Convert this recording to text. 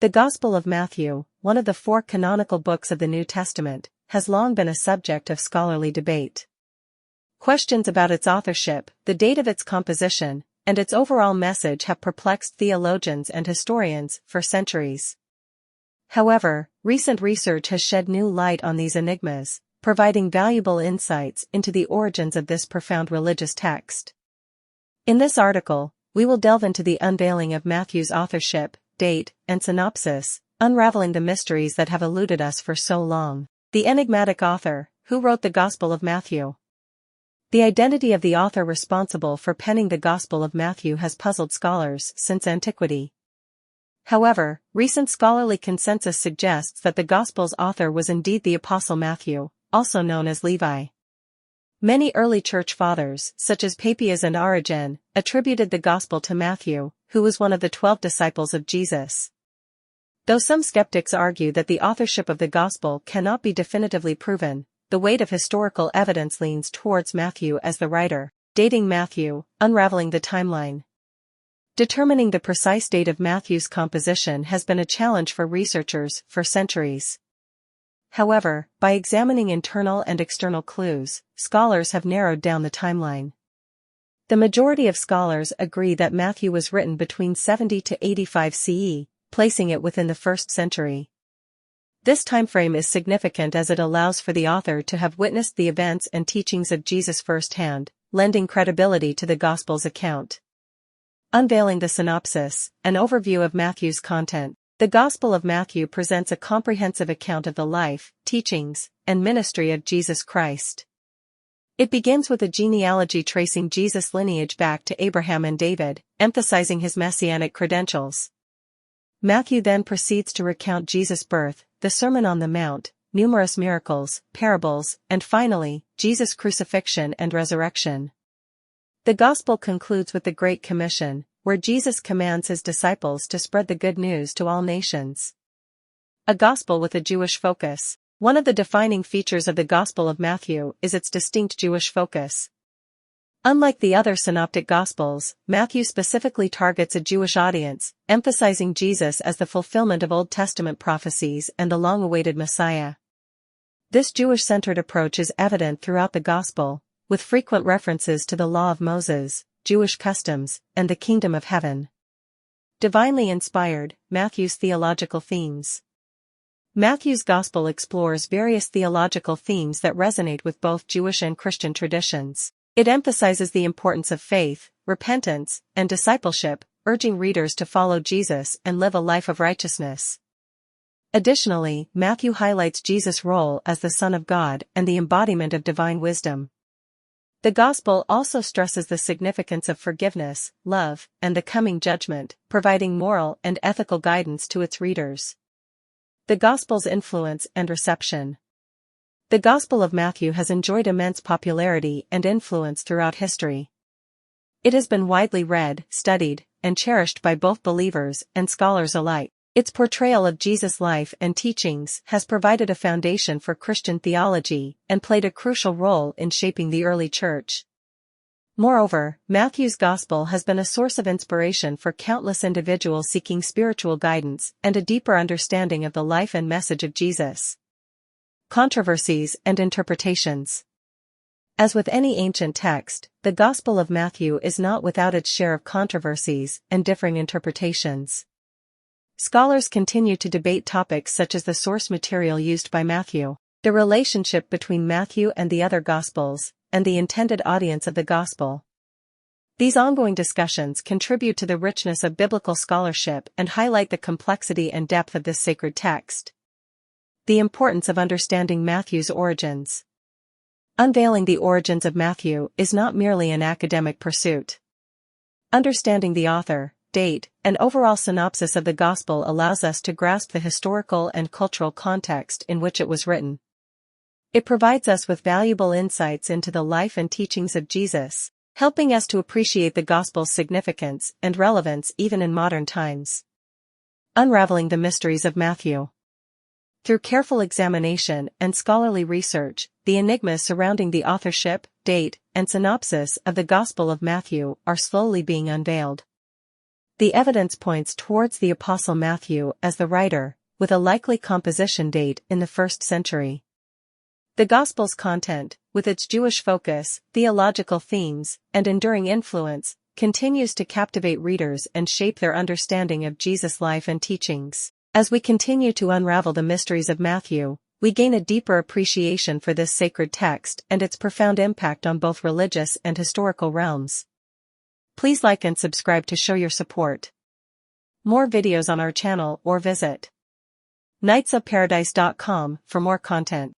The Gospel of Matthew, one of the 4 canonical books of the New Testament, has long been a subject of scholarly debate. Questions about its authorship, the date of its composition, and its overall message have perplexed theologians and historians for centuries. However, recent research has shed new light on these enigmas, providing valuable insights into the origins of this profound religious text. In this article, we will delve into the unveiling of Matthew's authorship, date, and synopsis, unraveling the mysteries that have eluded us for so long. The enigmatic author, who wrote the Gospel of Matthew. The identity of the author responsible for penning the Gospel of Matthew has puzzled scholars since antiquity. However, recent scholarly consensus suggests that the Gospel's author was indeed the Apostle Matthew, also known as Levi. Many early church fathers, such as Papias and Origen, attributed the Gospel to Matthew, who was one of the 12 disciples of Jesus. Though some skeptics argue that the authorship of the Gospel cannot be definitively proven, the weight of historical evidence leans towards Matthew as the writer. Dating Matthew, unraveling the timeline. Determining the precise date of Matthew's composition has been a challenge for researchers for centuries. However, by examining internal and external clues, scholars have narrowed down the timeline. The majority of scholars agree that Matthew was written between 70 to 85 CE, placing it within the 1st century. This timeframe is significant as it allows for the author to have witnessed the events and teachings of Jesus firsthand, lending credibility to the Gospel's account. Unveiling the Synopsis, an overview of Matthew's content. The Gospel of Matthew presents a comprehensive account of the life, teachings, and ministry of Jesus Christ. It begins with a genealogy tracing Jesus' lineage back to Abraham and David, emphasizing his messianic credentials. Matthew then proceeds to recount Jesus' birth, the Sermon on the Mount, numerous miracles, parables, and finally, Jesus' crucifixion and resurrection. The Gospel concludes with the Great Commission, where Jesus commands his disciples to spread the good news to all nations. A Gospel with a Jewish focus. One of the defining features of the Gospel of Matthew is its distinct Jewish focus. Unlike the other synoptic Gospels, Matthew specifically targets a Jewish audience, emphasizing Jesus as the fulfillment of Old Testament prophecies and the long-awaited Messiah. This Jewish-centered approach is evident throughout the Gospel, with frequent references to the Law of Moses, Jewish customs, and the Kingdom of Heaven. Divinely inspired, Matthew's theological themes. Matthew's Gospel explores various theological themes that resonate with both Jewish and Christian traditions. It emphasizes the importance of faith, repentance, and discipleship, urging readers to follow Jesus and live a life of righteousness. Additionally, Matthew highlights Jesus' role as the Son of God and the embodiment of divine wisdom. The Gospel also stresses the significance of forgiveness, love, and the coming judgment, providing moral and ethical guidance to its readers. The Gospel's influence and reception. The Gospel of Matthew has enjoyed immense popularity and influence throughout history. It has been widely read, studied, and cherished by both believers and scholars alike. Its portrayal of Jesus' life and teachings has provided a foundation for Christian theology and played a crucial role in shaping the early church. Moreover, Matthew's Gospel has been a source of inspiration for countless individuals seeking spiritual guidance and a deeper understanding of the life and message of Jesus. Controversies and interpretations. As with any ancient text, the Gospel of Matthew is not without its share of controversies and differing interpretations. Scholars continue to debate topics such as the source material used by Matthew, the relationship between Matthew and the other Gospels, and the intended audience of the Gospel. These ongoing discussions contribute to the richness of biblical scholarship and highlight the complexity and depth of this sacred text. The importance of understanding Matthew's origins. Unveiling the origins of Matthew is not merely an academic pursuit. Understanding the author, date, and overall synopsis of the Gospel allows us to grasp the historical and cultural context in which it was written. It provides us with valuable insights into the life and teachings of Jesus, helping us to appreciate the Gospel's significance and relevance even in modern times. Unraveling the mysteries of Matthew. Through careful examination and scholarly research, the enigmas surrounding the authorship, date, and synopsis of the Gospel of Matthew are slowly being unveiled. The evidence points towards the Apostle Matthew as the writer, with a likely composition date in the 1st century. The Gospel's content, with its Jewish focus, theological themes, and enduring influence, continues to captivate readers and shape their understanding of Jesus' life and teachings. As we continue to unravel the mysteries of Matthew, we gain a deeper appreciation for this sacred text and its profound impact on both religious and historical realms. Please like and subscribe to show your support. More videos on our channel or visit knightsofparadise.com for more content.